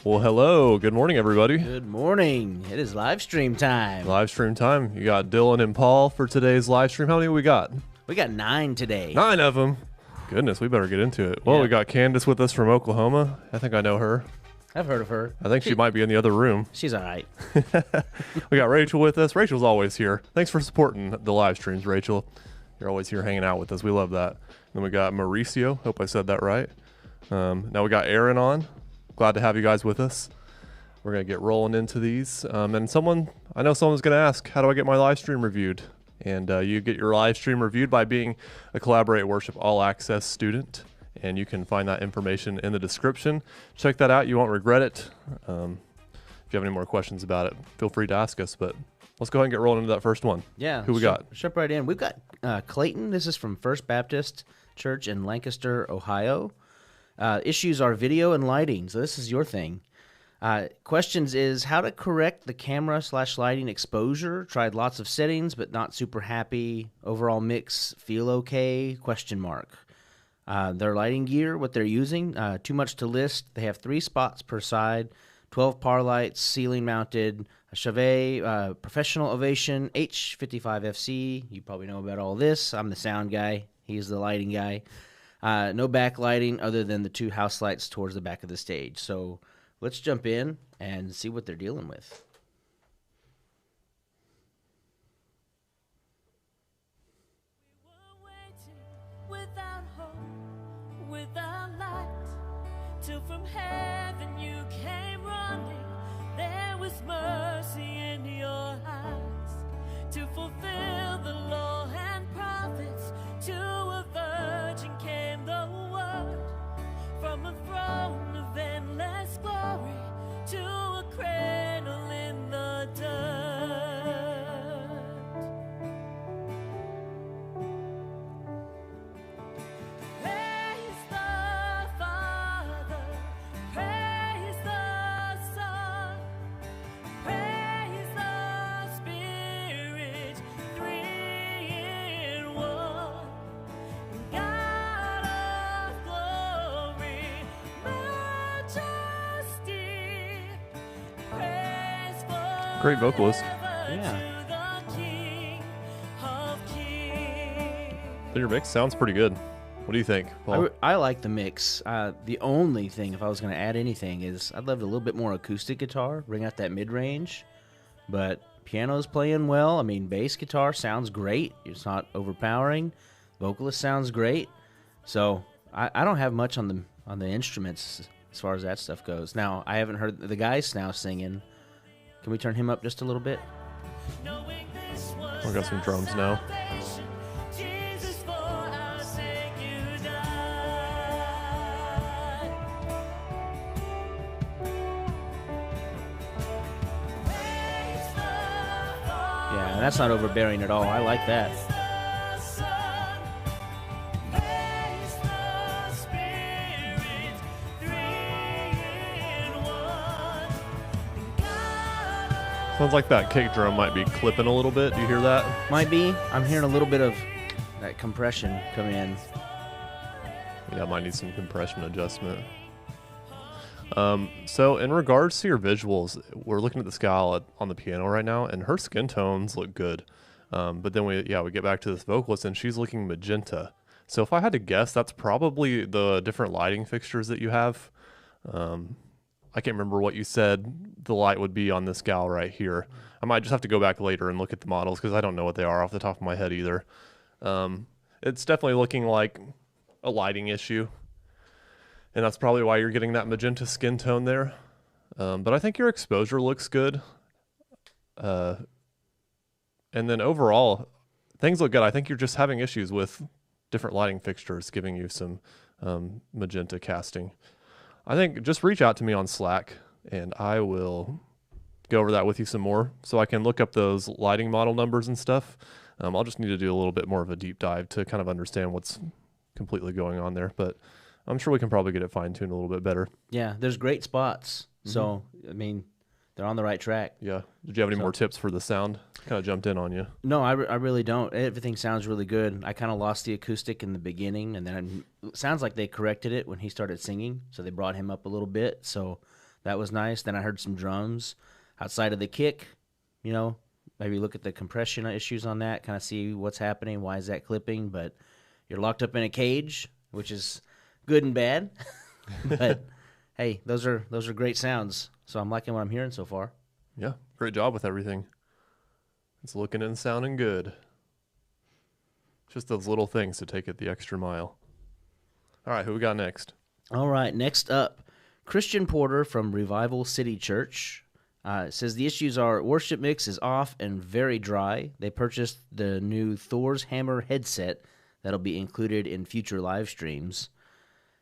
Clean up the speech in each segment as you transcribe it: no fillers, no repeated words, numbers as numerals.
Well, hello. Good morning, everybody. Good morning. It is live stream time. Live stream time. You got Dylan and Paul for today's live stream. How many we got? We got 9 today. 9 of them. Goodness, we better get into it. Well, Yeah. we got Candace with us from Oklahoma. I think I know her. I've heard of her. I think she might be in the other room. She's all right. We got Rachel with us. Rachel's always here. Thanks for supporting the live streams, Rachel. You're always here hanging out with us. We love that. Then we got Mauricio. Hope I said that right. Now we got Aaron on. Glad to have you guys with us. We're going to get rolling into these. And I know someone's going to ask, how do I get my live stream reviewed? And you get your live stream reviewed by being a Collaborate Worship All Access student. And you can find that information in the description. Check that out. You won't regret it. If you have any more questions about it, feel free to ask us. But let's go ahead and get rolling into that first one. Yeah. Who we got? Jump right in. We've got Clayton. This is from First Baptist Church in Lancaster, Ohio. Issues are video and lighting. So this is your thing. Questions is how to correct the camera/lighting exposure. Tried lots of settings, but not super happy. Overall mix, feel okay? ? Their lighting gear, what they're using, too much to list. They have 3 spots per side, 12 par lights, ceiling mounted, a Chauvet, Professional Ovation, H55FC. You probably know about all this. I'm the sound guy. He's the lighting guy. No backlighting other than the 2 house lights towards the back of the stage. So let's jump in and see what they're dealing with. We were waiting without hope, without light, till from heaven you came running. There was mercy in your eyes to fulfill the law and prophets. To a virgin came the word from a throne of endless glory to a cradle in the dirt. Praise the Father, praise the Son, praise the Spirit, 3 in 1. God of glory, majesty, praise forever Great vocalist. Yeah. to the King of Kings. Your mix sounds pretty good. What do you think, Paul? I like the mix. The only thing, if I was going to add anything, is I'd love a little bit more acoustic guitar, bring out that mid-range. But piano's playing well. I mean, bass guitar sounds great. It's not overpowering. Vocalist sounds great. So I don't have much on the instruments as far as that stuff goes. Now, I haven't heard the guys now singing. Can we turn him up just a little bit? Knowing this was We got some drums now. salvation, Jesus for our sake you died. Praise the Yeah, and that's not overbearing at all. I like that. the Son, praise the Spirit, 3 in 1. God Sounds like that kick drum might be clipping a little bit. Do you hear that? Might be. I'm hearing a little bit of that compression come in. Yeah, might need some compression adjustment. So in regards to your visuals, we're looking at the Scal on the piano right now, and her skin tones look good. But then we get back to this vocalist, and she's looking magenta. So if I had to guess, that's probably the different lighting fixtures that you have. I can't remember what you said the light would be on this gal right here. I might just have to go back later and look at the models because I don't know what they are off the top of my head either. It's definitely looking like a lighting issue, and that's probably why you're getting that magenta skin tone there. But I think your exposure looks good. And then overall, things look good. I think you're just having issues with different lighting fixtures giving you some magenta casting. I think just reach out to me on Slack, and I will go over that with you some more so I can look up those lighting model numbers and stuff. I'll just need to do a little bit more of a deep dive to kind of understand what's completely going on there, but I'm sure we can probably get it fine-tuned a little bit better. Yeah, there's great spots. So, I mean, they're on the right track. Yeah. Did you have any more tips for the sound? Kind of jumped in on you. No, I really don't. Everything sounds really good. I kind of lost the acoustic in the beginning, and then it sounds like they corrected it when he started singing, so they brought him up a little bit. So That was nice. Then I heard some drums outside of the kick. Maybe look at the compression issues on that, kind of see what's happening. Why is that clipping? But you're locked up in a cage, which is good and bad. But hey, those are great sounds. So I'm liking what I'm hearing so far. Yeah, great job with everything. It's looking and sounding good. Just those little things to take it the extra mile. All right, who we got next? All right, next up, Christian Porter from Revival City Church. Says the issues are worship mix is off and very dry. They purchased the new Thor's Hammer headset that'll be included in future live streams.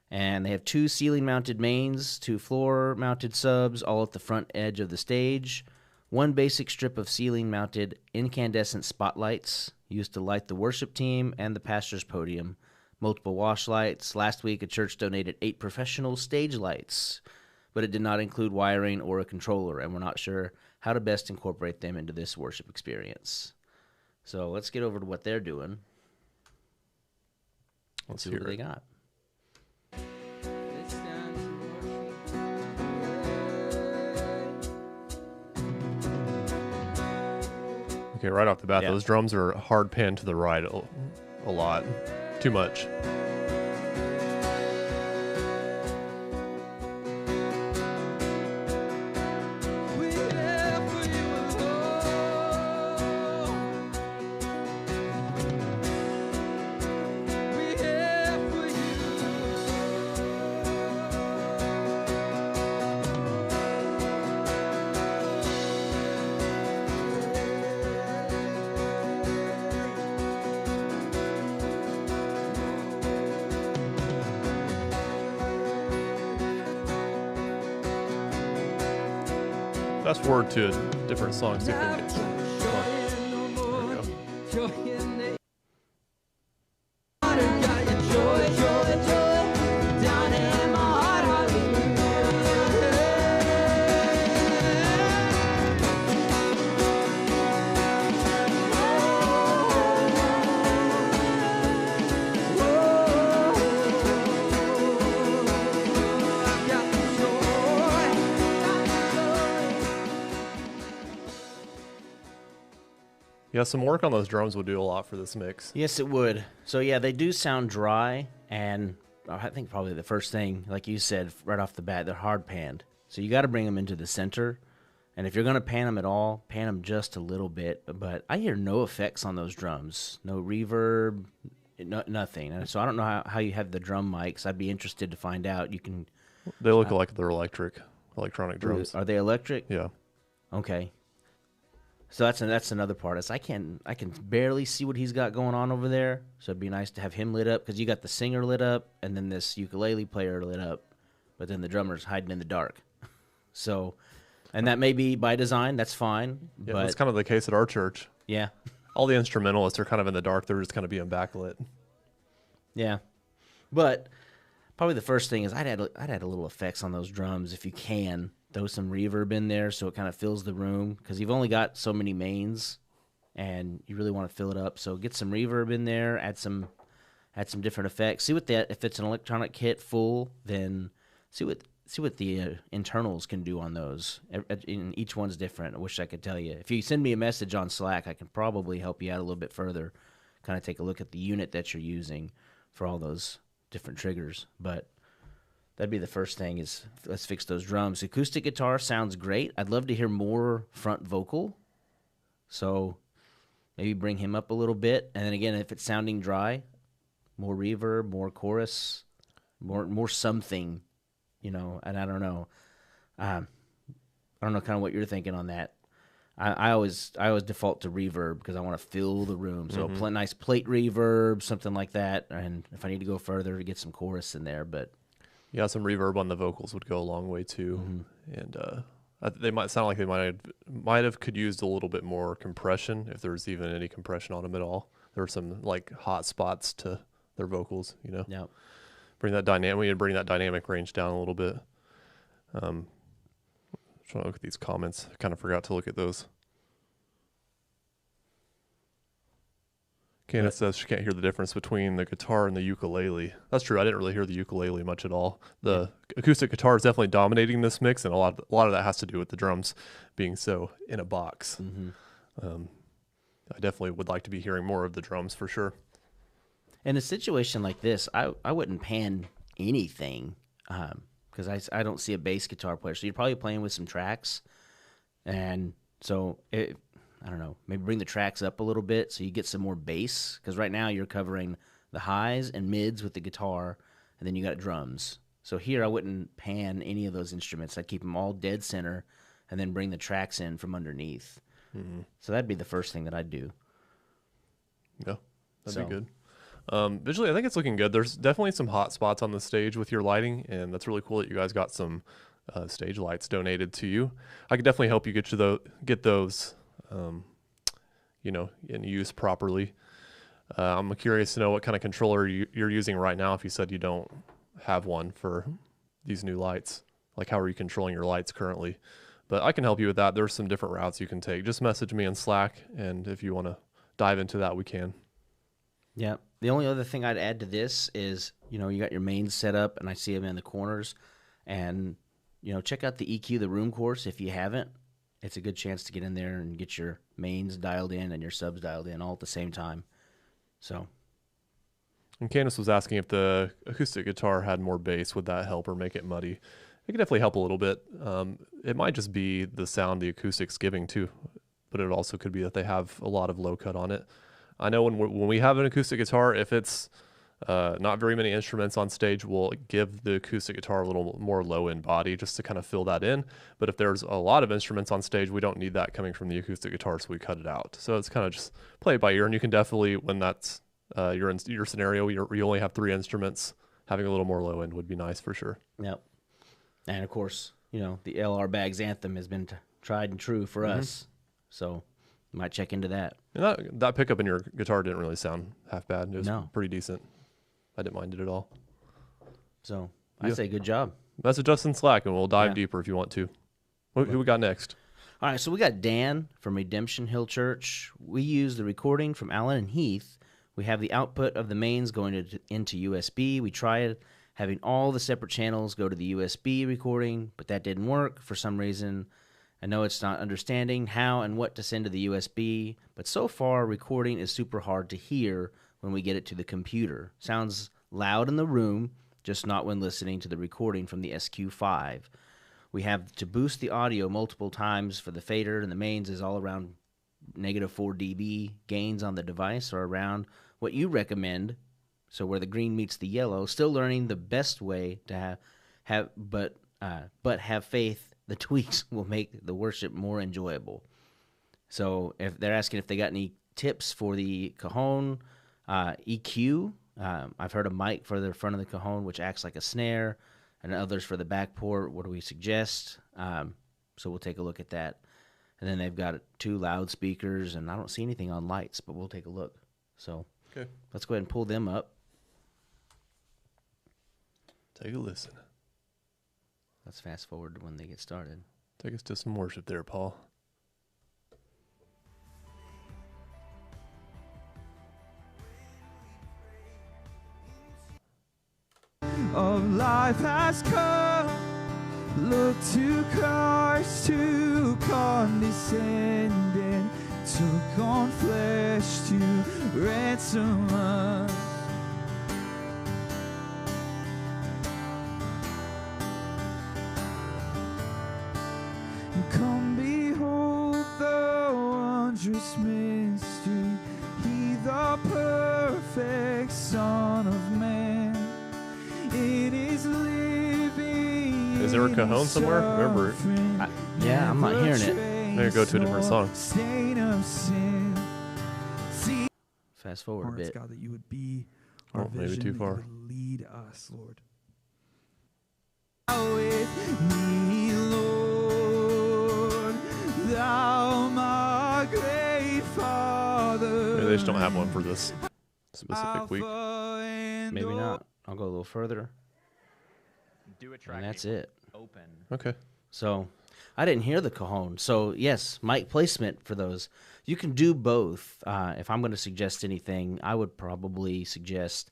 And they have 2 ceiling-mounted mains, 2 floor-mounted subs, all at the front edge of the stage. 1 basic strip of ceiling-mounted incandescent spotlights used to light the worship team and the pastor's podium. Multiple wash lights. Last week, a church donated 8 professional stage lights, but it did not include wiring or a controller, and we're not sure how to best incorporate them into this worship experience. So let's get over to what they're doing. Let's see hear what it. they got. Okay, right off the bat, Yeah. those drums are hard panned to the right a lot. Too much. Fast forward to a different song, see if we can get some. There we go. Yeah, some work on those drums would do a lot for this mix. Yes, it would. So, yeah, they do sound dry, and I think probably the first thing, like you said, right off the bat, they're hard panned. So you got to bring them into the center, and if you're going to pan them at all, pan them just a little bit. But I hear no effects on those drums, no reverb, nothing. And so I don't know how you have the drum mics. I'd be interested to find out. You can. They look like they're electronic drums. Are they electric? Yeah. Okay. So that's another part. Is I can barely see what he's got going on over there. So it'd be nice to have him lit up, because you got the singer lit up and then this ukulele player lit up, but then the drummer's hiding in the dark. So, and that may be by design. That's fine. Yeah, but that's kind of the case at our church. yeah, All the instrumentalists are kind of in the dark. They're just kind of being backlit. yeah. But probably the first thing is I'd add a little effects on those drums if you can. Throw some reverb in there so it kind of fills the room, because you've only got so many mains and you really want to fill it up. So get some reverb in there, add some different effects. See what if it's an electronic kit full, then see what the internals can do on those. And each one's different. I wish I could tell you. If you send me a message on Slack, I can probably help you out a little bit further, kind of take a look at the unit that you're using for all those different triggers. But that'd be the first thing, is let's fix those drums. Acoustic guitar sounds great. I'd love to hear more front vocal. So maybe bring him up a little bit. And then again, if it's sounding dry, more reverb, more chorus, more something, and I don't know. I don't know kind of what you're thinking on that. I always default to reverb because I want to fill the room. So a nice plate reverb, something like that. And if I need to go further, to get some chorus in there, but Yeah, some reverb on the vocals would go a long way too, and they might sound like they might have could used a little bit more compression, if there's even any compression on them at all. There were some like hot spots to their vocals, yeah. Bring that dynamic range down a little bit. Trying to look at these comments. I kind of forgot to look at those. Candace says she can't hear the difference between the guitar and the ukulele. That's true. I didn't really hear the ukulele much at all. The acoustic guitar is definitely dominating this mix, and a lot of that has to do with the drums being so in a box. I definitely would like to be hearing more of the drums for sure. In a situation like this, I wouldn't pan anything because I don't see a bass guitar player. So you're probably playing with some tracks, and so I don't know, maybe bring the tracks up a little bit so you get some more bass, because right now you're covering the highs and mids with the guitar, and then you got drums. So here I wouldn't pan any of those instruments. I'd keep them all dead center and then bring the tracks in from underneath. So that'd be the first thing that I'd do. Yeah, that'd be good. Visually, I think it's looking good. There's definitely some hot spots on the stage with your lighting, and that's really cool that you guys got some stage lights donated to you. I could definitely help you get those in use properly. I'm curious to know what kind of controller you're using right now. If you said you don't have one for these new lights, like how are you controlling your lights currently? But I can help you with that. There's some different routes you can take. Just message me in Slack, and if you want to dive into that, we can. Yeah. The only other thing I'd add to this is, you got your mains set up, and I see them in the corners, and check out the EQ, the room course. If you haven't, it's a good chance to get in there and get your mains dialed in and your subs dialed in all at the same time. So. And Candace was asking if the acoustic guitar had more bass, would that help or make it muddy? It could definitely help a little bit. It might just be the sound the acoustic's giving too, but it also could be that they have a lot of low cut on it. I know when we have an acoustic guitar, if it's not very many instruments on stage, we'll give the acoustic guitar a little more low end body just to kind of fill that in. But if there's a lot of instruments on stage, we don't need that coming from the acoustic guitar, so we cut it out. So it's kind of just play it by ear, and you can definitely, when that's you're in your scenario, you only have 3 instruments, having a little more low end would be nice for sure. Yep. And of course, the LR Bags anthem has been tried and true for us, so you might check into that. And that pickup in your guitar didn't really sound half bad. It was No. pretty decent. I didn't mind it at all. So I say good job. Message us in Slack, and we'll dive deeper if you want to. Who we got next? All right, so we got Dan from Redemption Hill Church. We use the recording from Allen and Heath. We have the output of the mains going into USB. We tried having all the separate channels go to the USB recording, but that didn't work for some reason. I know it's not understanding how and what to send to the USB, but so far recording is super hard to hear when we get it to the computer. Sounds loud in the room, just not when listening to the recording from the SQ5. We have to boost the audio multiple times for the fader, and the mains is all around -4 dB. Gains on the device are around what you recommend, so where the green meets the yellow. Still learning the best way to but have faith the tweaks will make the worship more enjoyable. So if they're asking if they got any tips for the cajon EQ, I've heard a mic for the front of the cajon, which acts like a snare, and others for the back port. What do we suggest? So we'll take a look at that. And then they've got 2 loudspeakers, and I don't see anything on lights, but we'll take a look. So let's go ahead and pull them up. Take a listen. Let's fast forward to when they get started. Take us to some worship there, Paul. Of life has come, look to Christ who condescended, took on flesh to ransom us. Come behold the wondrous mystery, he the perfect Son of Man. It is living. Is there a cajon somewhere? Remember, Yeah, I'm not hearing it. maybe go to a different song. Fast forward a bit. God, that you would be our Oh, maybe vision, too that far. you would lead us, Lord. With me, Lord, thou my great Father. Maybe they just don't have one for this specific week. Maybe not. I'll go a little further. Do a track. And that's it. Open. Okay. So I didn't hear the cajon. So, yes, mic placement for those. You can do both. If I'm going to suggest anything, I would probably suggest,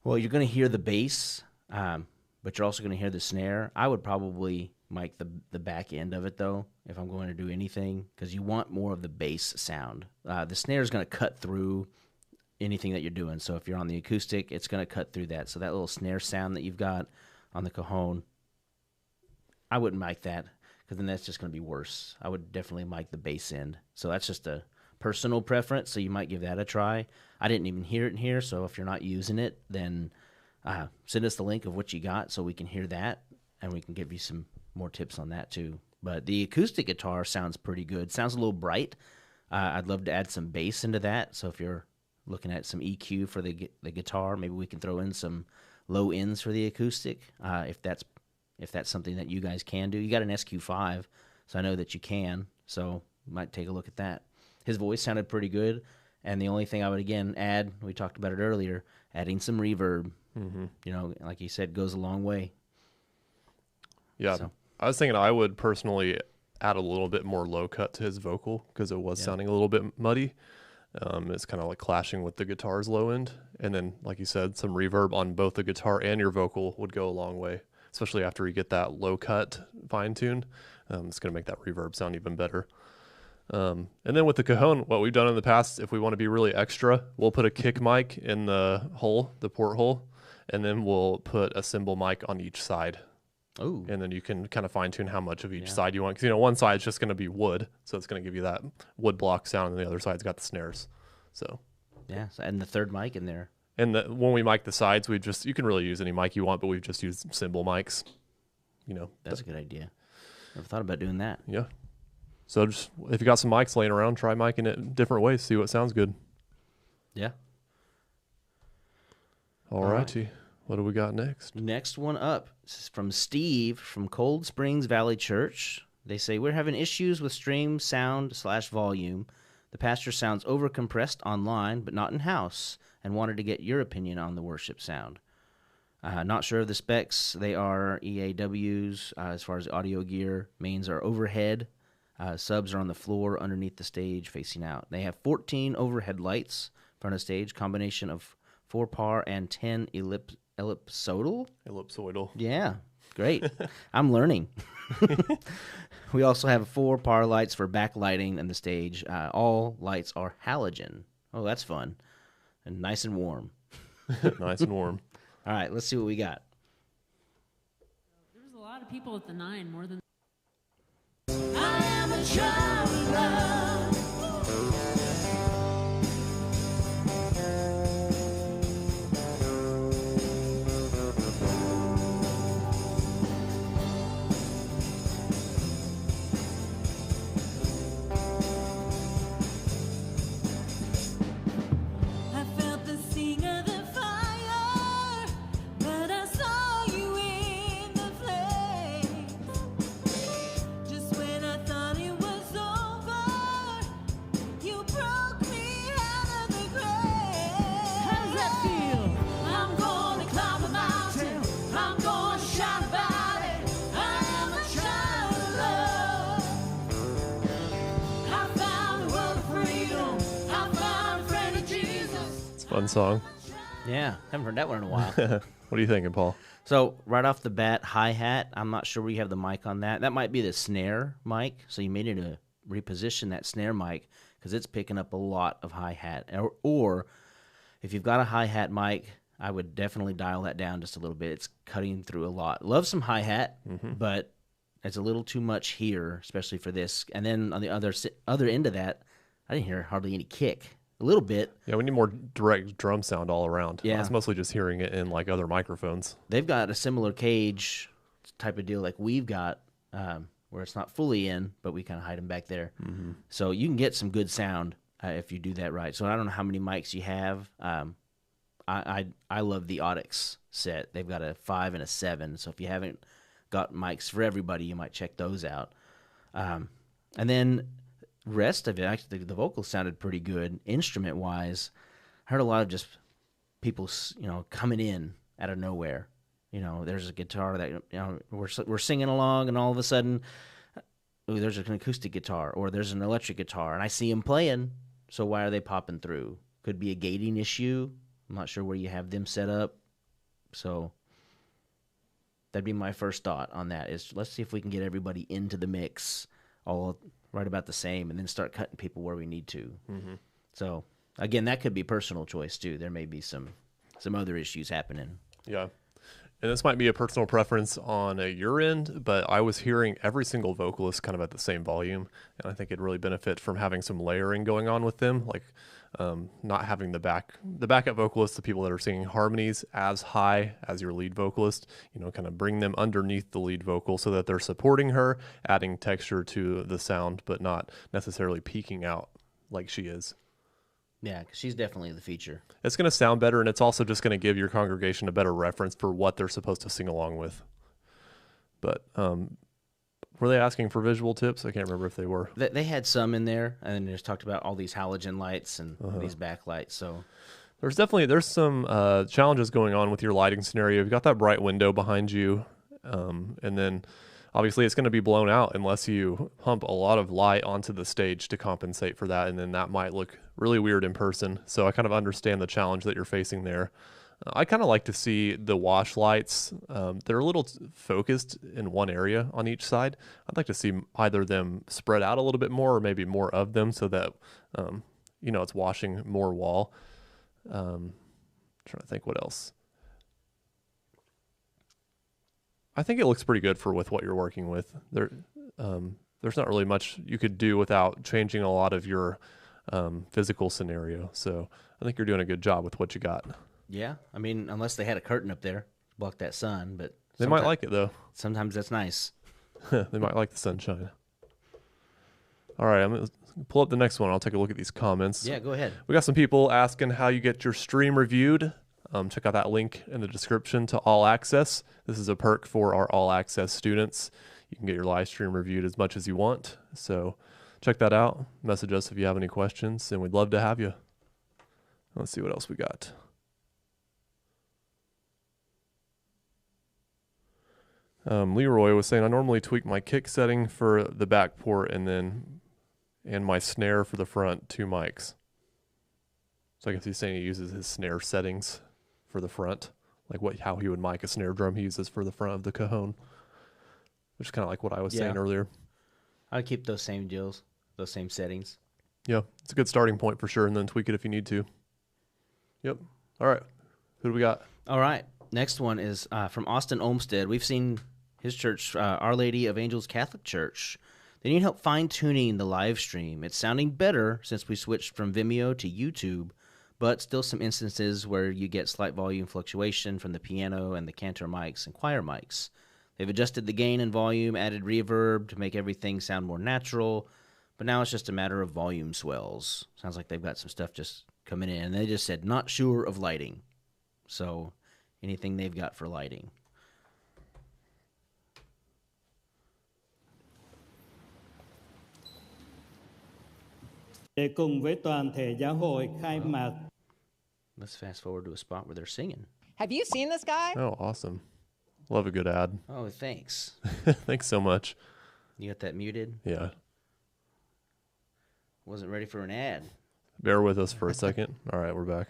well, you're going to hear the bass, but you're also going to hear the snare. I would probably mic the back end of it, though, if I'm going to do anything, because you want more of the bass sound. The snare is going to cut through anything that you're doing. So if you're on the acoustic, it's going to cut through that. So that little snare sound that you've got on the cajon, I wouldn't mic that, because then that's just going to be worse. I would definitely mic the bass end. So that's just a personal preference, so you might give that a try. I didn't even hear it in here, so if you're not using it, then send us the link of what you got so we can hear that, and we can give you some more tips on that too. But the acoustic guitar sounds pretty good. Sounds a little bright. I'd love to add some bass into that, so if you're looking at some EQ for the guitar, maybe we can throw in some low ends for the acoustic, if that's something that you guys can do. You got an SQ5, so I know that you can, so you might take a look at that. His voice sounded pretty good, and the only thing I would, again, add, we talked about it earlier, adding some reverb, like you said, goes a long way. Yeah, So. I was thinking I would personally add a little bit more low cut to his vocal, because it was sounding a little bit muddy. It's kind of like clashing with the guitar's low end. And then, like you said, some reverb on both the guitar and your vocal would go a long way, especially after you get that low cut fine tuned. It's going to make that reverb sound even better. And then with the cajon, what we've done in the past, if we want to be really extra, we'll put a kick mic in the port hole, and then we'll put a cymbal mic on each side. Ooh. And then you can kind of fine tune how much of each side you want. Because, one side's just going to be wood, so it's going to give you that wood block sound, and the other side's got the snares. So, Yeah, and the third mic in there. and when we mic the sides, you can really use any mic you want, but we've just used cymbal mics. That's a good idea. Never thought about doing that. Yeah. So just if you got some mics laying around, try micing it in different ways, see what sounds good. Yeah. All righty. What do we got next? Next one up. This is from Steve from Cold Springs Valley Church. They say, we're having issues with stream sound/volume. The pastor sounds overcompressed online, but not in-house, and wanted to get your opinion on the worship sound. Not sure of the specs. They are EAWs as far as audio gear. Mains are overhead. Subs are on the floor underneath the stage facing out. They have 14 overhead lights in front of stage, combination of 4-par and 10 ellipsoidal. Yeah, great. I'm learning. We also have 4-par lights for backlighting in the stage. All lights are halogen. Oh, that's fun. And nice and warm. Nice and warm. All right, let's see what we got. There was a lot of people at the 9, more than I am a child of love. I felt the sting of the fire, but I saw you in the flames. Just when I thought it was over, you broke me out of the grave. How does that feel? I'm gonna climb a mountain. I'm gonna shout about it. I am a child of love. I found a world of freedom. I found a friend of Jesus. It's a fun song. Yeah, haven't heard that one in a while. What are you thinking, Paul? So right off the bat, hi-hat, I'm not sure we have the mic on that. That might be the snare mic, so you may need to reposition that snare mic because it's picking up a lot of hi-hat. Or if you've got a hi-hat mic, I would definitely dial that down just a little bit. It's cutting through a lot. Love some hi-hat, but it's a little too much here, especially for this. And then on the other end of that, I didn't hear hardly any kick. A little bit. Yeah, we need more direct drum sound all around. Yeah. I was mostly just hearing it in like other microphones. They've got a similar cage type of deal like we've got, where it's not fully in, but we kind of hide them back there. So you can get some good sound if you do that right. So I don't know how many mics you have. I love the Audix set. They've got a 5 and a 7. So if you haven't got mics for everybody, you might check those out. And then rest of it, actually, the vocals sounded pretty good instrument-wise. I heard a lot of just people, coming in out of nowhere. there's a guitar that we're singing along, and all of a sudden, ooh, there's an acoustic guitar or there's an electric guitar, and I see them playing. So why are they popping through? Could be a gating issue. I'm not sure where you have them set up. So that'd be my first thought on that is let's see if we can get everybody into the mix all right about the same and then start cutting people where we need to. Mm-hmm. So, again, that could be personal choice too. There may be some other issues happening. Yeah. And this might be a personal preference on your end, but I was hearing every single vocalist kind of at the same volume, and I think it'd really benefit from having some layering going on with them, like not having the backup vocalist, the people that are singing harmonies, as high as your lead vocalist. Kind of bring them underneath the lead vocal so that they're supporting her, adding texture to the sound, but not necessarily peaking out like she is. Yeah, because she's definitely the feature. It's going to sound better, and it's also just going to give your congregation a better reference for what they're supposed to sing along with. But were they asking for visual tips? I can't remember if they were. They had some in there, and then they just talked about all these halogen lights and these backlights. So there's some challenges going on with your lighting scenario. You've got that bright window behind you, and then obviously it's going to be blown out unless you pump a lot of light onto the stage to compensate for that, and then that might look really weird in person. So I kind of understand the challenge that you're facing there. I kind of like to see the wash lights. They're a little focused in one area on each side. I'd like to see either them spread out a little bit more or maybe more of them so that, it's washing more wall. Trying to think what else. I think it looks pretty good with what you're working with. There's not really much you could do without changing a lot of your physical scenario. So I think you're doing a good job with what you got. Yeah, I mean, unless they had a curtain up there, block that sun, but they might like it though. Sometimes that's nice. They might like the sunshine. All right, I'm going to pull up the next one. I'll take a look at these comments. Yeah, go ahead. We got some people asking how you get your stream reviewed. Check out that link in the description to All Access. This is a perk for our All Access students. You can get your live stream reviewed as much as you want. So check that out. Message us if you have any questions, and we'd love to have you. Let's see what else we got. Leroy was saying, I normally tweak my kick setting for the back port and my snare for the front 2 mics. So I guess he's saying he uses his snare settings for the front, like how he would mic a snare drum he uses for the front of the cajon, which is kind of like what I was saying earlier. I would keep those same deals, those same settings. Yeah, it's a good starting point for sure, and then tweak it if you need to. Yep. All right. Who do we got? All right. Next one is from Austin Olmsted. We've seen his church, Our Lady of Angels Catholic Church. They need help fine-tuning the live stream. It's sounding better since we switched from Vimeo to YouTube, but still some instances where you get slight volume fluctuation from the piano and the cantor mics and choir mics. They've adjusted the gain and volume, added reverb to make everything sound more natural, but now it's just a matter of volume swells. Sounds like they've got some stuff just coming in. And they just said, not sure of lighting. So anything they've got for lighting. Để cùng với toàn thể giáo hội khai mạc. Let's fast forward to a spot where they're singing. Have you seen this guy? Oh, awesome. Love a good ad. Oh, thanks. Thanks so much. You got that muted? Yeah. Wasn't ready for an ad. Bear with us for a second. All right, we're back.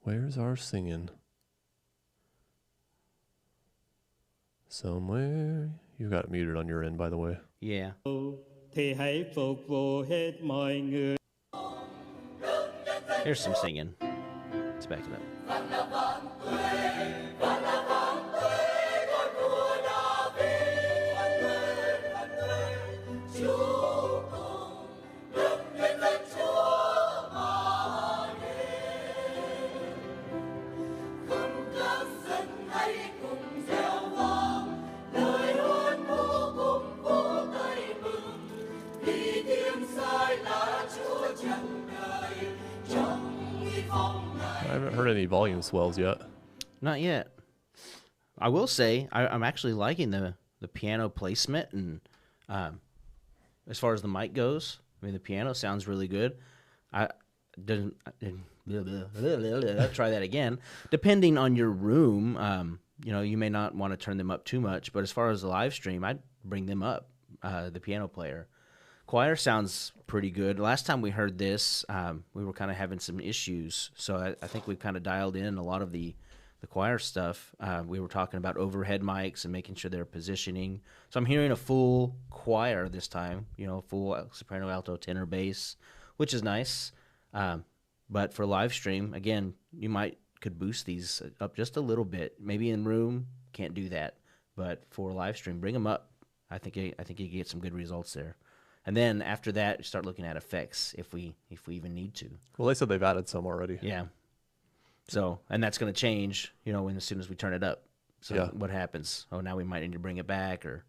Where's our singing? Somewhere. You got it muted on your end, by the way. Yeah. Thì hãy phục vụ hết mọi người. Here's some singing. Let's back it up. I haven't heard any volume swells yet. Not yet. I will say I'm actually liking the piano placement, and as far as the mic goes, I mean the piano sounds really good. I didn't blah, blah, blah, blah, blah. Try that again. Depending on your room, you may not want to turn them up too much, but as far as the live stream, I'd bring them up, the piano player. Choir sounds pretty good. Last time we heard this, we were kind of having some issues, so I think we've kind of dialed in a lot of the choir stuff. We were talking about overhead mics and making sure they're positioning. So I'm hearing a full choir this time, full soprano, alto, tenor, bass, which is nice. But for live stream, again, you could boost these up just a little bit. Maybe in room, can't do that. But for live stream, bring them up. I think you get some good results there. And then after that, start looking at effects if we even need to. Well, they said they've added some already. Yeah. So, and that's going to change, as soon as we turn it up. So Yeah. what happens? Oh, now we might need to bring it back or.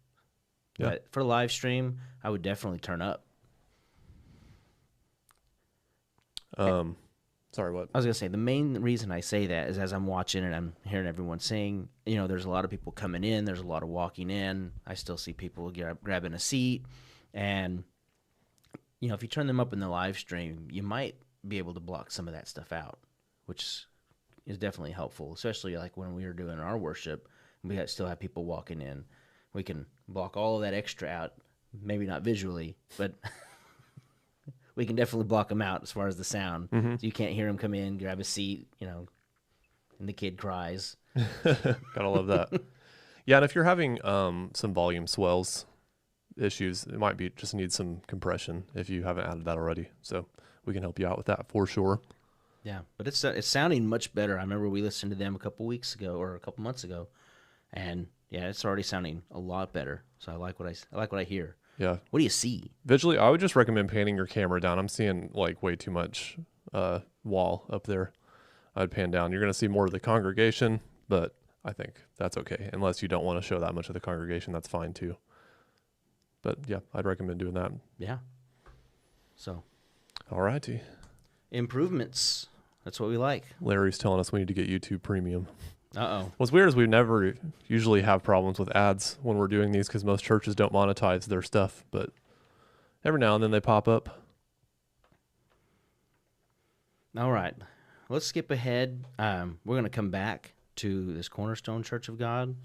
Yeah. But for live stream, I would definitely turn up. Sorry, what? I was going to say, the main reason I say that is as I'm watching and I'm hearing everyone sing, there's a lot of people coming in, there's a lot of walking in. I still see people grabbing a seat. And, if you turn them up in the live stream, you might be able to block some of that stuff out, which is definitely helpful, especially like when we were doing our worship. We still have people walking in. We can block all of that extra out, maybe not visually, but we can definitely block them out as far as the sound. Mm-hmm. So you can't hear them come in, grab a seat, and the kid cries. Gotta love that. Yeah, and if you're having some volume swells issues, it might be just need some compression if you haven't added that already. So we can help you out with that for sure. Yeah, but it's sounding much better. I remember we listened to them a couple months ago, and yeah, it's already sounding a lot better. So I like what I hear. Yeah. What do you see? Visually, I would just recommend panning your camera down. I'm seeing like way too much wall up there. I'd pan down. You're going to see more of the congregation, but I think that's okay. Unless you don't want to show that much of the congregation, that's fine too. But yeah, I'd recommend doing that. Yeah. So. All righty. Improvements. That's what we like. Larry's telling us we need to get YouTube Premium. Uh-oh. What's weird is we never usually have problems with ads when we're doing these because most churches don't monetize their stuff, but every now and then they pop up. All right. Let's skip ahead. We're going to come back to this Cornerstone Church of God.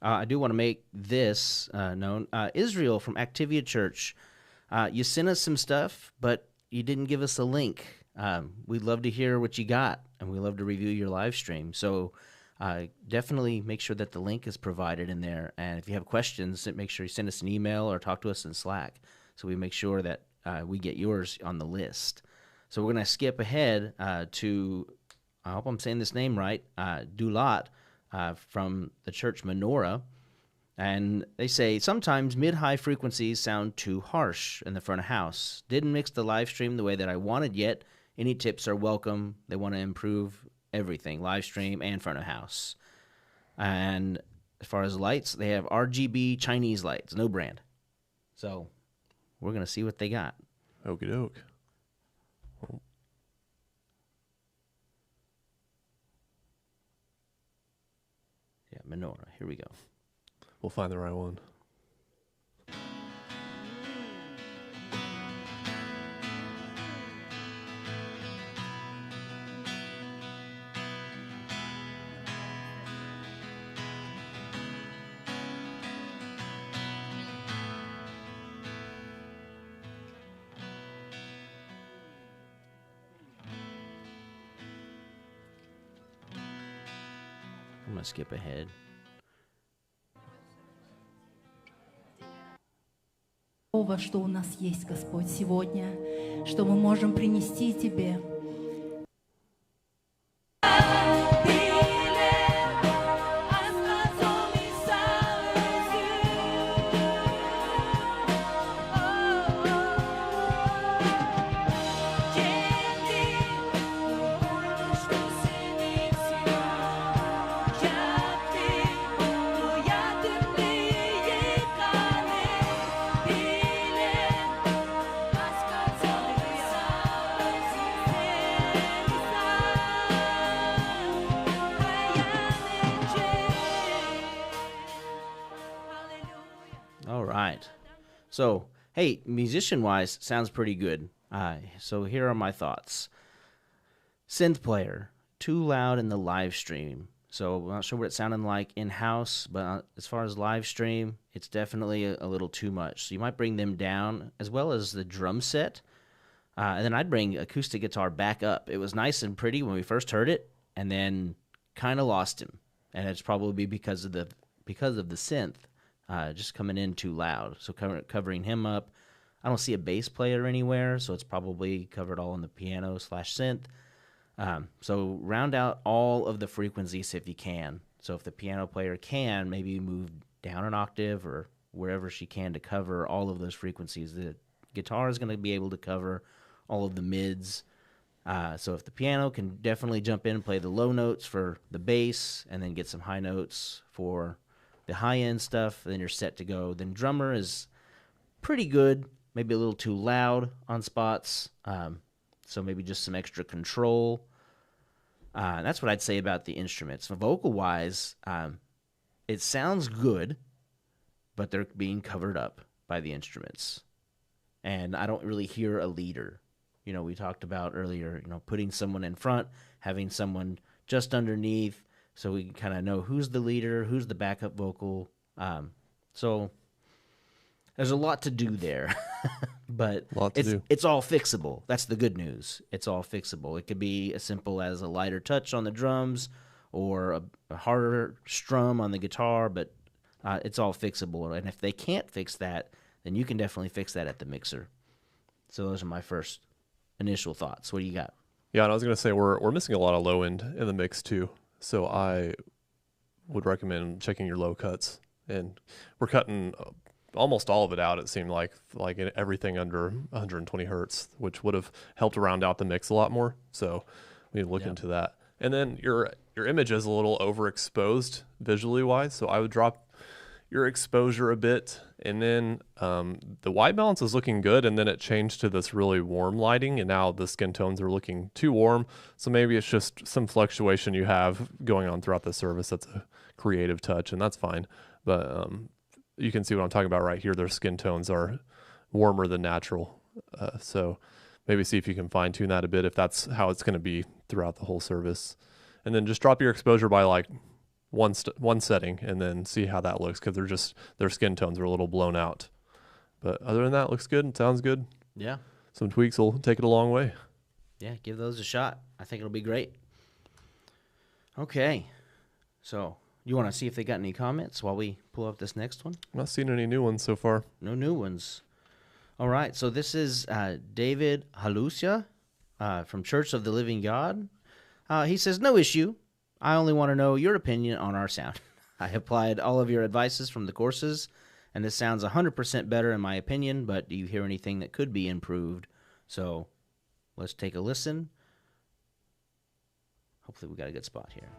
I do want to make this known. Israel from Activia Church, you sent us some stuff, but you didn't give us a link. We'd love to hear what you got, and we'd love to review your live stream. So definitely make sure that the link is provided in there. And if you have questions, make sure you send us an email or talk to us in Slack so we make sure that we get yours on the list. So we're going to skip ahead to, I hope I'm saying this name right, Dulat from the church Menorah. And they say, sometimes mid-high frequencies sound too harsh in the front of house. Didn't mix the live stream the way that I wanted yet. Any tips are welcome. They want to improve everything, live stream and front of house. And as far as lights, they have RGB Chinese lights, no brand. So we're going to see what they got. Okie doke. Yeah, Menorah. Here we go. We'll find the right one. I'm going to skip ahead. Что у нас есть, Господь, сегодня, что мы можем принести Тебе. All right. So, hey, musician-wise, sounds pretty good. So here are my thoughts. Synth player, too loud in the live stream. So I'm not sure what it sounded like in-house, but as far as live stream, it's definitely a little too much. So you might bring them down, as well as the drum set. And then I'd bring acoustic guitar back up. It was nice and pretty when we first heard it, and then kind of lost him. And it's probably because of the synth just coming in too loud. So covering him up. I don't see a bass player anywhere, so it's probably covered all on the piano/synth. So round out all of the frequencies if you can. So if the piano player can, maybe move down an octave or wherever she can to cover all of those frequencies. The guitar is going to be able to cover all of the mids. So if the piano can definitely jump in and play the low notes for the bass and then get some high notes for the high-end stuff, then you're set to go. Then drummer is pretty good, maybe a little too loud on spots. So maybe just some extra control. That's what I'd say about the instruments. Vocal-wise, it sounds good, but they're being covered up by the instruments. And I don't really hear a leader. You know, we talked about earlier, you know, putting someone in front, having someone just underneath, so we can kind of know who's the leader, who's the backup vocal. So there's a lot to do there. But it's all fixable. That's the good news. It's all fixable. It could be as simple as a lighter touch on the drums or a harder strum on the guitar, but it's all fixable. And if they can't fix that, then you can definitely fix that at the mixer. So those are my first initial thoughts. What do you got? Yeah, and I was going to say we're missing a lot of low end in the mix too. So I would recommend checking your low cuts. And we're cutting almost all of it out, it seemed like everything under 120 hertz, which would have helped round out the mix a lot more. So we look into that. And then your image is a little overexposed visually wise, so I would drop your exposure a bit. And then the white balance is looking good, and then it changed to this really warm lighting, and now the skin tones are looking too warm. So maybe it's just some fluctuation you have going on throughout the service. That's a creative touch, and that's fine. But you can see what I'm talking about right here. Their skin tones are warmer than natural. So maybe see if you can fine tune that a bit if that's how it's going to be throughout the whole service. And then just drop your exposure by like one setting and then see how that looks, because their skin tones are a little blown out. But other than that, it looks good and sounds good. Yeah. Some tweaks will take it a long way. Yeah, give those a shot. I think it'll be great. Okay. So you want to see if they got any comments while we pull up this next one? I'm not seeing any new ones so far. No new ones. All right. So this is David Halusia from Church of the Living God. He says, no issue. I only want to know your opinion on our sound. I applied all of your advices from the courses, and this sounds 100% better in my opinion, but do you hear anything that could be improved? So let's take a listen. Hopefully we got a good spot here.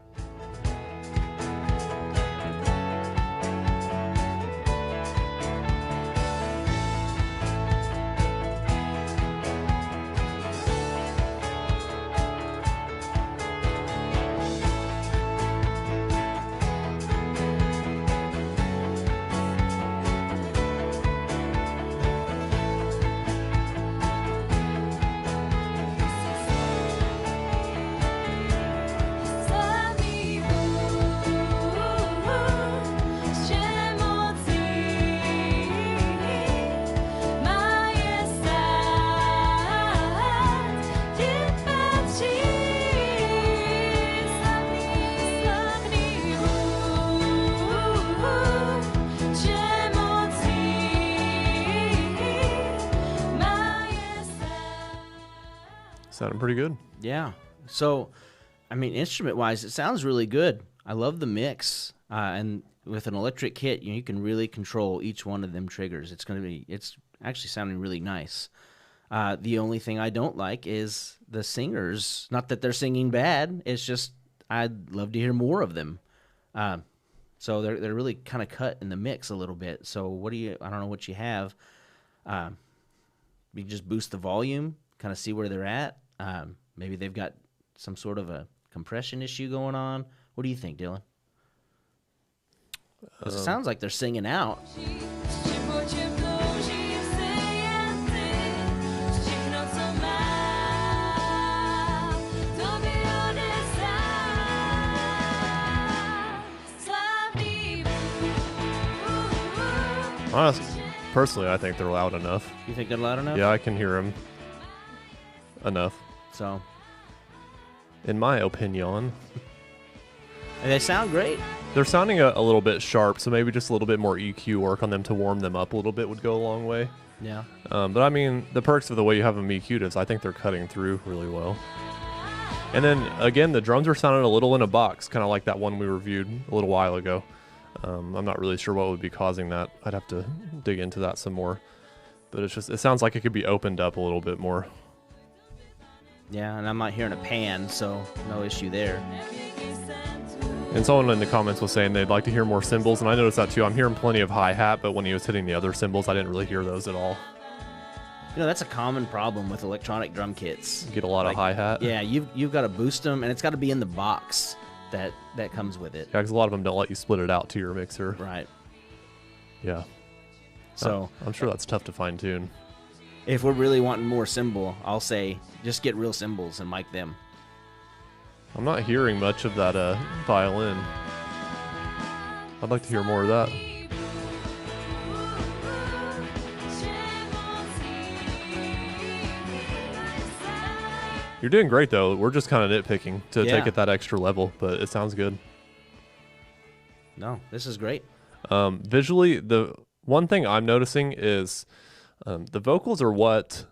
Sounding pretty good. Yeah. So, I mean, instrument-wise, it sounds really good. I love the mix. And with an electric kit, you can really control each one of them triggers. It's actually sounding really nice. The only thing I don't like is the singers. Not that they're singing bad. It's just I'd love to hear more of them. So they're really kind of cut in the mix a little bit. So I don't know what you have. You just boost the volume, kind of see where they're at. Maybe they've got some sort of a compression issue going on. What do you think, Dylan? 'Cause it sounds like they're singing out. Don't be Honestly, personally, I think they're loud enough. You think they're loud enough? Yeah, I can hear them enough, So, in my opinion. and they sound great. They're sounding a little bit sharp, so maybe just a little bit more EQ work on them to warm them up a little bit would go a long way. Yeah. But I mean, the perks of the way you have them EQ'd is I think they're cutting through really well. And then again, the drums are sounding a little in a box, kind of like that one we reviewed a little while ago. I'm not really sure what would be causing that. I'd have to dig into that some more. But it sounds like it could be opened up a little bit more. Yeah, and I'm not hearing a pan, so no issue there. And someone in the comments was saying they'd like to hear more cymbals, and I noticed that too. I'm hearing plenty of hi-hat, but when he was hitting the other cymbals, I didn't really hear those at all. You know, that's a common problem with electronic drum kits. Get a lot of hi-hat. Yeah, you've got to boost them, and it's got to be in the box that comes with it. Yeah, because a lot of them don't let you split it out to your mixer. Right. Yeah. So I'm sure that's tough to fine-tune. if we're really wanting more cymbal, I'll say just get real cymbals and mic them. I'm not hearing much of that violin. I'd like to hear more of that. You're doing great, though. We're just kind of nitpicking to take it that extra level, but it sounds good. No, this is great. Visually, the one thing I'm noticing is the vocals are what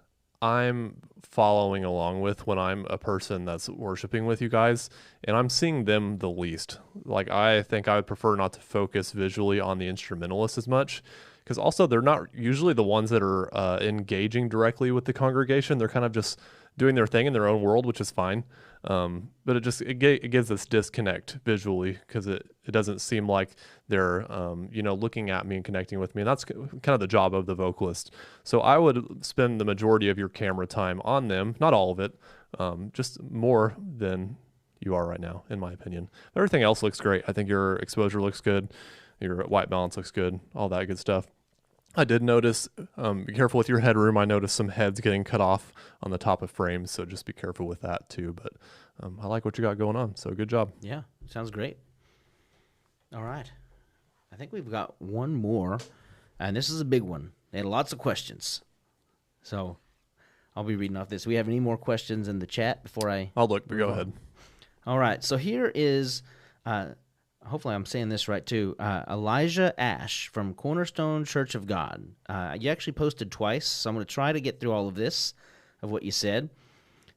I'm following along with when I'm a person that's worshiping with you guys, and I'm seeing them the least. Like, I think I would prefer not to focus visually on the instrumentalists as much, because also they're not usually the ones that are engaging directly with the congregation. They're kind of just doing their thing in their own world, which is fine. But it gives this disconnect visually, because it doesn't seem like they're looking at me and connecting with me, and that's kind of the job of the vocalist. So I would spend the majority of your camera time on them, not all of it, just more than you are right now, in my opinion. But everything else looks great. I think your exposure looks good, your white balance looks good, all that good stuff. I did notice, be careful with your headroom. I noticed some heads getting cut off on the top of frames, so just be careful with that too. But I like what you got going on, so good job. Yeah, sounds great. All right. I think we've got one more, and this is a big one. They had lots of questions, so I'll be reading off this. Do we have any more questions in the chat before I... I'll look, but go ahead. All right, so here is... hopefully I'm saying this right too. Elijah Ash from Cornerstone Church of God. You actually posted twice, so I'm going to try to get through all of this, of what you said.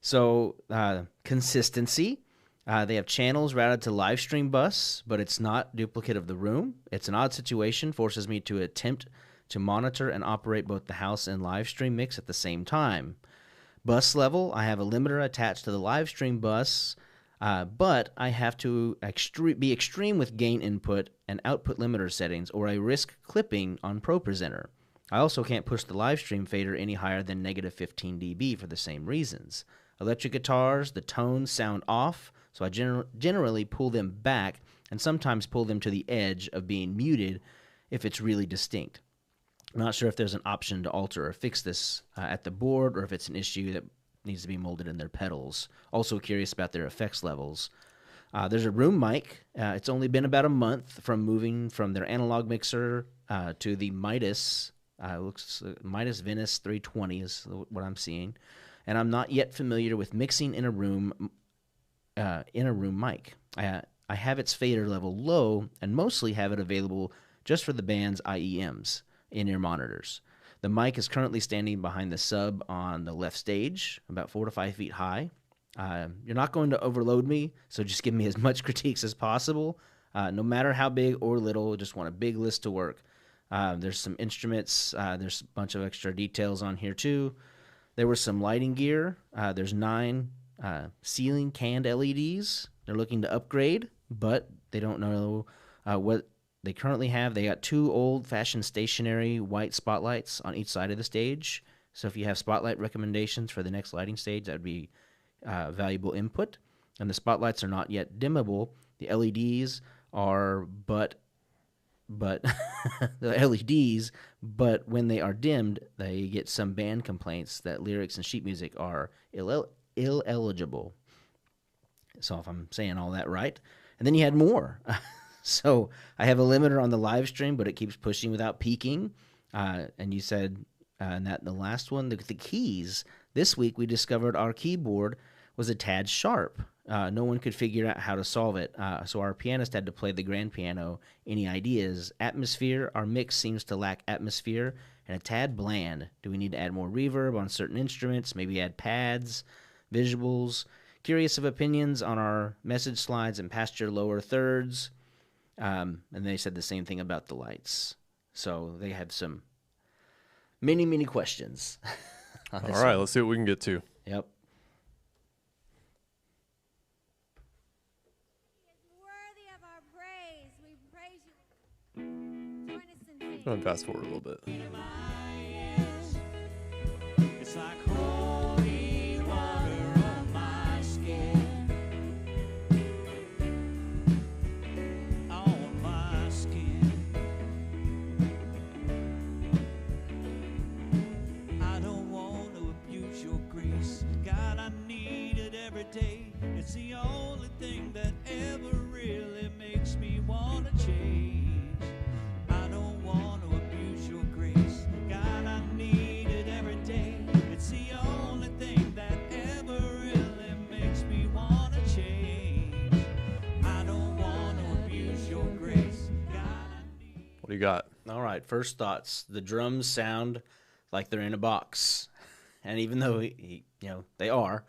So, consistency. They have channels routed to live stream bus, but it's not duplicate of the room. It's an odd situation, forces me to attempt to monitor and operate both the house and live stream mix at the same time. Bus level, I have a limiter attached to the live stream bus, but I have to be extreme with gain input and output limiter settings, or I risk clipping on ProPresenter. I also can't push the live stream fader any higher than negative 15 dB for the same reasons. Electric guitars, the tones sound off, so I generally pull them back and sometimes pull them to the edge of being muted if it's really distinct. I'm not sure if there's an option to alter or fix this at the board, or if it's an issue that needs to be molded in their pedals. Also curious about their effects levels. There's a room mic. It's only been about a month from moving from their analog mixer to the Midas. Midas Venice 320 is what I'm seeing, and I'm not yet familiar with mixing in a room mic. I have its fader level low and mostly have it available just for the band's IEMs in-ear monitors. The mic is currently standing behind the sub on the left stage, about 4 to 5 feet high. You're not going to overload me, so just give me as much critiques as possible. No matter how big or little, just want a big list to work. There's some instruments. There's a bunch of extra details on here too. There was some lighting gear. There's 9 ceiling canned LEDs. They're looking to upgrade, but they don't know what they currently have. They got 2 old-fashioned stationary white spotlights on each side of the stage. So if you have spotlight recommendations for the next lighting stage, that would be valuable input. And the spotlights are not yet dimmable. The LEDs are but when they are dimmed, they get some band complaints that lyrics and sheet music are illegible. So if I'm saying all that right. And then you had more. So I have a limiter on the live stream, but it keeps pushing without peaking. And you said, and that the last one, the keys. This week we discovered our keyboard was a tad sharp. No one could figure out how to solve it. So our pianist had to play the grand piano. Any ideas? Atmosphere. Our mix seems to lack atmosphere and a tad bland. Do we need to add more reverb on certain instruments? Maybe add pads, visuals. Curious of opinions on our message slides and past your lower thirds. And they said the same thing about the lights. So they have some many questions. All right, let's see what we can get to. Yep. He is worthy of our praise. We praise you. Join us in singing. Go ahead and fast forward a little bit. It's like holy water on my skin. On my skin. I don't want to abuse your grace. God, I need it every day. It's the only thing that ever really makes me want to change. I don't want to abuse your grace. God, I need it every day. It's the only thing that ever really makes me want to change. I don't want to abuse your grace. God, I need. What do you got? All right, first thoughts. The drums sound like they're in a box. And even though, they are,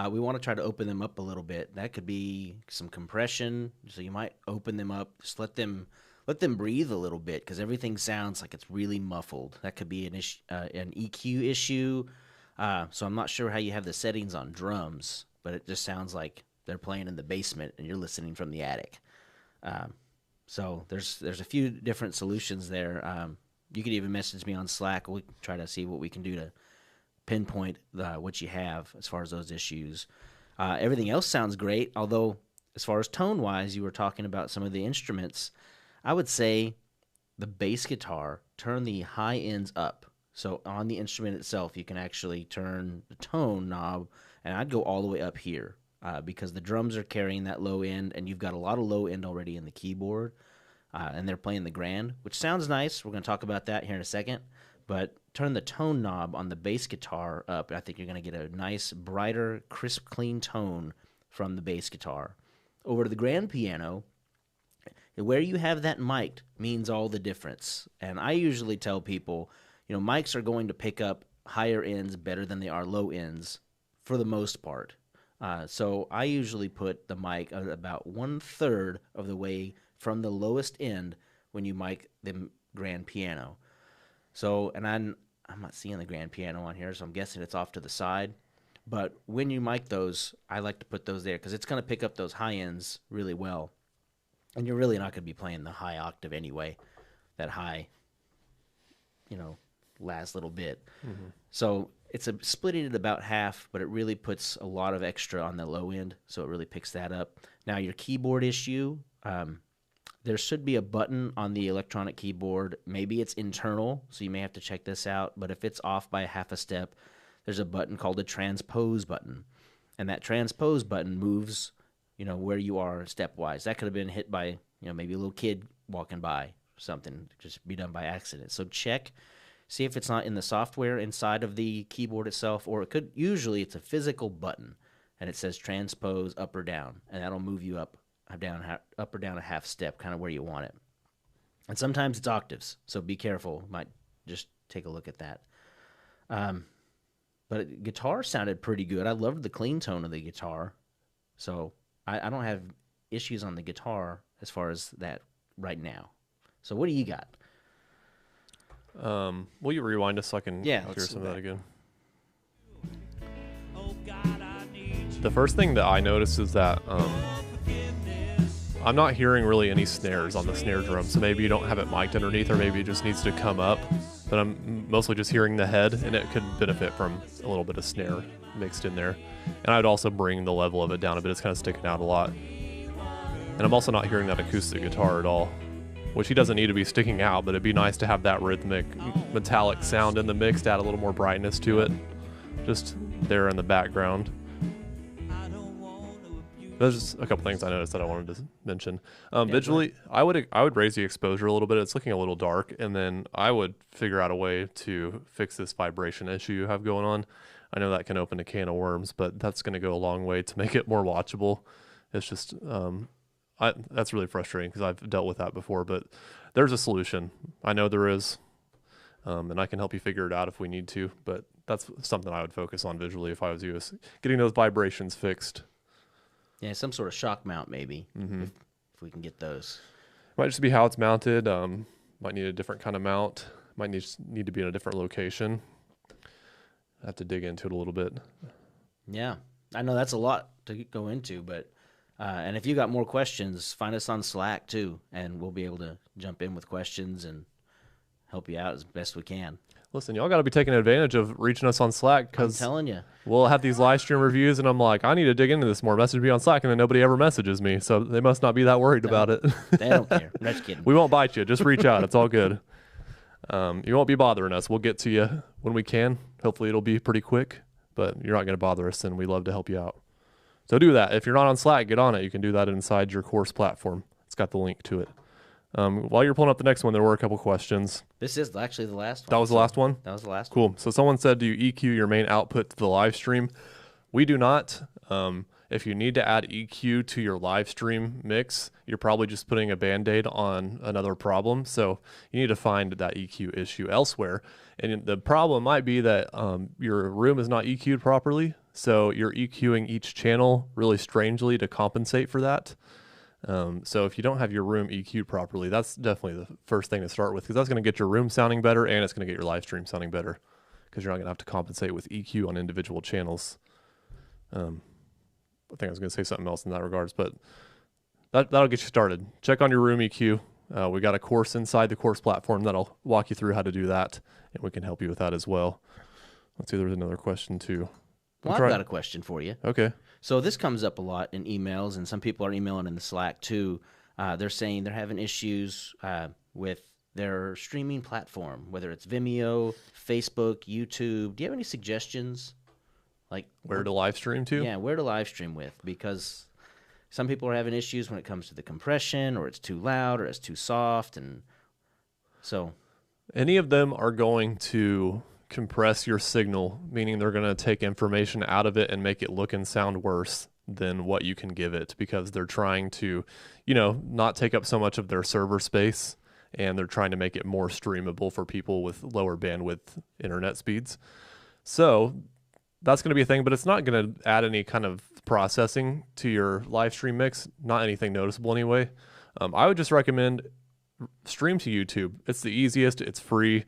we want to try to open them up a little bit. That could be some compression. So you might open them up. Just let them breathe a little bit because everything sounds like it's really muffled. That could be an EQ issue. So I'm not sure how you have the settings on drums, but it just sounds like they're playing in the basement and you're listening from the attic. So there's a few different solutions there. You could even message me on Slack. We'll try to see what we can do to pinpoint what you have as far as those issues. Everything else sounds great, although as far as tone-wise, you were talking about some of the instruments. I would say the bass guitar, turn the high ends up. So on the instrument itself, you can actually turn the tone knob, and I'd go all the way up here because the drums are carrying that low end, and you've got a lot of low end already in the keyboard, and they're playing the grand, which sounds nice. We're going to talk about that here in a second. But turn the tone knob on the bass guitar up. I think you're going to get a nice, brighter, crisp, clean tone from the bass guitar. Over to the grand piano, where you have that mic'd means all the difference. And I usually tell people, mics are going to pick up higher ends better than they are low ends for the most part. So I usually put the mic about 1/3 of the way from the lowest end when you mic the grand piano. So, and I'm not seeing the grand piano on here, so I'm guessing it's off to the side. But when you mic those, I like to put those there because it's going to pick up those high ends really well. And you're really not going to be playing the high octave anyway, that high, last little bit. Mm-hmm. So it's splitting it about half, but it really puts a lot of extra on the low end, so it really picks that up. Now, your keyboard issue, there should be a button on the electronic keyboard. Maybe it's internal, so you may have to check this out. But if it's off by half a step, there's a button called a transpose button. And that transpose button moves, where you are stepwise. That could have been hit by, maybe a little kid walking by or something. Just be done by accident. So check, see if it's not in the software inside of the keyboard itself, or usually it's a physical button, and it says transpose up or down, and that'll move you up or down a half step, kind of where you want it. And sometimes it's octaves, so be careful. Might just take a look at that. But guitar sounded pretty good. I loved the clean tone of the guitar. So I don't have issues on the guitar as far as that right now. So what do you got? Will you rewind us so I can hear let's some of that again? Oh God, I need you. The first thing that I noticed is that I'm not hearing really any snares on the snare drum, so maybe you don't have it mic'd underneath, or maybe it just needs to come up. But I'm mostly just hearing the head, and it could benefit from a little bit of snare mixed in there. And I'd also bring the level of it down a bit. It's kind of sticking out a lot. And I'm also not hearing that acoustic guitar at all, which he doesn't need to be sticking out, but it'd be nice to have that rhythmic, metallic sound in the mix to add a little more brightness to it, just there in the background. There's just a couple things I noticed that I wanted to mention. go Visually, I would raise the exposure a little bit. It's looking a little dark, and then I would figure out a way to fix this vibration issue you have going on. I know that can open a can of worms, but that's going to go a long way to make it more watchable. It's just that's really frustrating because I've dealt with that before, but there's a solution. I know there is, and I can help you figure it out if we need to, but that's something I would focus on visually if I was you, is getting those vibrations fixed. Yeah, some sort of shock mount maybe, if we can get those. Might just be how it's mounted. Might need a different kind of mount. Might need to be in a different location. I have to dig into it a little bit. Yeah, I know that's a lot to go into, but and if you got more questions, find us on Slack too, and we'll be able to jump in with questions and help you out as best we can. Listen, y'all got to be taking advantage of reaching us on Slack, I'm because telling you. we'll have these live stream reviews, and I'm like, I need to dig into this more. Message me on Slack, and then nobody ever messages me, so they must not be that worried about it. They don't care. I'm just kidding. We won't bite you. Just reach out. It's all good. You won't be bothering us. We'll get to you when we can. Hopefully it'll be pretty quick, but you're not going to bother us, and we love to help you out. So do that. If you're not on Slack, get on it. You can do that inside your course platform. It's got the link to it. While you're pulling up the next one, there were a couple questions. This is actually the last one. That was the last one? That was the last one. Cool. So someone said, do you EQ your main output to the live stream? We do not. If you need to add EQ to your live stream mix, you're probably just putting a Band-Aid on another problem. So you need to find that EQ issue elsewhere. And the problem might be that your room is not EQ'd properly. So you're EQing each channel really strangely to compensate for that. So if you don't have your room EQ'd properly, that's definitely the first thing to start with, because that's going to get your room sounding better, and it's going to get your live stream sounding better, because you're not going to have to compensate with EQ on individual channels. I think I was going to say something else in that regards, but that'll get you started. Check on your room EQ. We got a course inside the course platform that'll walk you through how to do that, and we can help you with that as well. Let's see, there was another question too. Well, I've got a question for you. Okay. So this comes up a lot in emails, and some people are emailing in the Slack too. They're saying they're having issues with their streaming platform, whether it's Vimeo, Facebook, YouTube. Do you have any suggestions? Like Where to live stream to? Yeah, where to live stream with, because some people are having issues when it comes to the compression, or it's too loud, or it's too soft, and so any of them are going to compress your signal, meaning they're going to take information out of it and make it look and sound worse than what you can give it, because they're trying to, not take up so much of their server space, and they're trying to make it more streamable for people with lower bandwidth internet speeds. So that's going to be a thing, but it's not going to add any kind of processing to your live stream mix, not anything noticeable anyway. I would just recommend stream to YouTube. It's the easiest. It's free.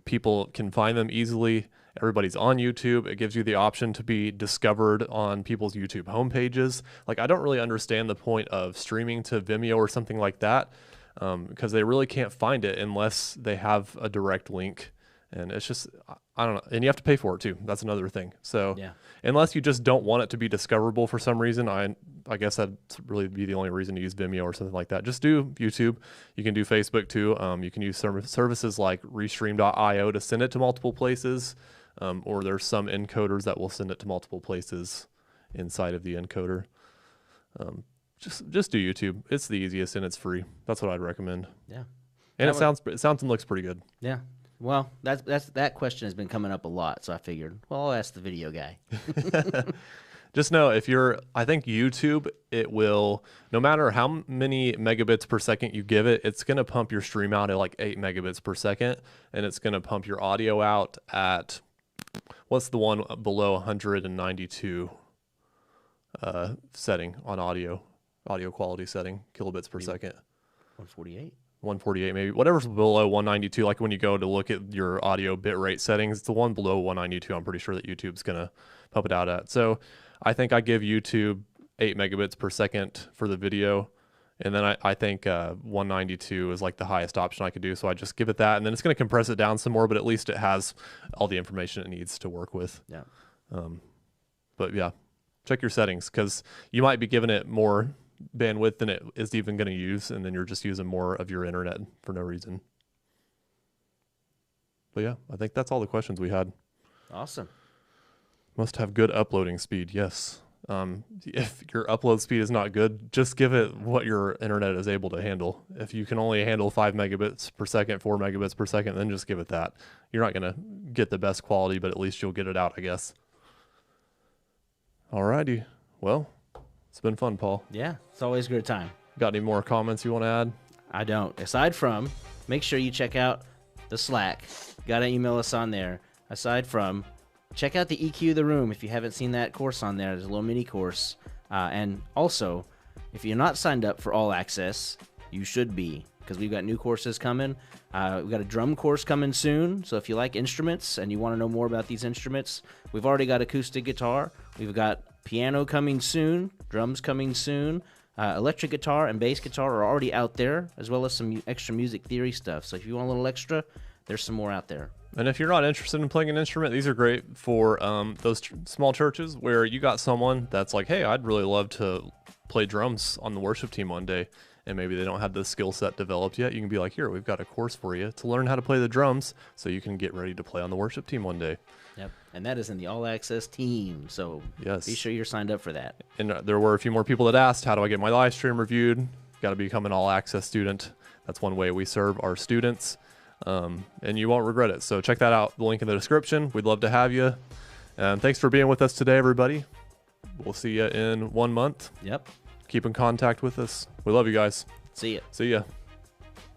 People can find them easily. Everybody's on YouTube. It gives you the option to be discovered on people's YouTube homepages. Like, I don't really understand the point of streaming to Vimeo or something like that, because they really can't find it unless they have a direct link. And it's just, I don't know. And you have to pay for it too. That's another thing. So yeah. Unless you just don't want it to be discoverable for some reason, I guess that'd really be the only reason to use Vimeo or something like that. Just do YouTube. You can do Facebook too. You can use services like Restream.io to send it to multiple places. Or there's some encoders that will send it to multiple places inside of the encoder. Just do YouTube. It's the easiest and it's free. That's what I'd recommend. Yeah. And it sounds and looks pretty good. Yeah. Well, that question has been coming up a lot, so I figured, well, I'll ask the video guy. Just know, I think YouTube, it will, no matter how many megabits per second you give it, it's going to pump your stream out at like 8 megabits per second, and it's going to pump your audio out at, what's the one below 192 setting on audio quality setting, kilobits per second. 148? 148 maybe, whatever's below 192. Like when you go to look at your audio bit rate settings, it's the one below 192 I'm pretty sure that YouTube's gonna pump it out at. So I think I give YouTube 8 megabits per second for the video, and then I think 192 is like the highest option I could do, so I just give it that, and then it's gonna compress it down some more, but at least it has all the information it needs to work with. Yeah. But yeah, check your settings, because you might be giving it more bandwidth than it is even going to use, and then you're just using more of your internet for no reason. But yeah, I think that's all the questions we had. Awesome. Must have good uploading speed. Yes. If your upload speed is not good, just give it what your internet is able to handle. If you can only handle 5 megabits per second, 4 megabits per second, then just give it that. You're not going to get the best quality, but at least you'll get it out, I guess. Alrighty. Well, it's been fun, Paul. Yeah, it's always a good time. Got any more comments you want to add? I don't. Aside from, make sure you check out the Slack. Got to email us on there. Aside from, check out the EQ the Room if you haven't seen that course on there. There's a little mini course. And also, if you're not signed up for All Access, you should be, because we've got new courses coming. We've got a drum course coming soon. So if you like instruments and you want to know more about these instruments, we've already got acoustic guitar. We've got piano coming soon, drums coming soon. Electric guitar and bass guitar are already out there, as well as some extra music theory stuff. So if you want a little extra, there's some more out there. And if you're not interested in playing an instrument, these are great for those small churches where you got someone that's like, hey, I'd really love to play drums on the worship team one day, and maybe they don't have the skill set developed yet. You can be like, here, we've got a course for you to learn how to play the drums so you can get ready to play on the worship team one day. Yep, and that is in the All Access team, so yes, be sure you're signed up for that. And there were a few more people that asked, how do I get my live stream reviewed? Got to become an All Access student. That's one way we serve our students. And you won't regret it. So check that out. The link in the description. We'd love to have you. And thanks for being with us today, everybody. We'll see you in 1 month. Yep. Keep in contact with us. We love you guys. See ya. See ya.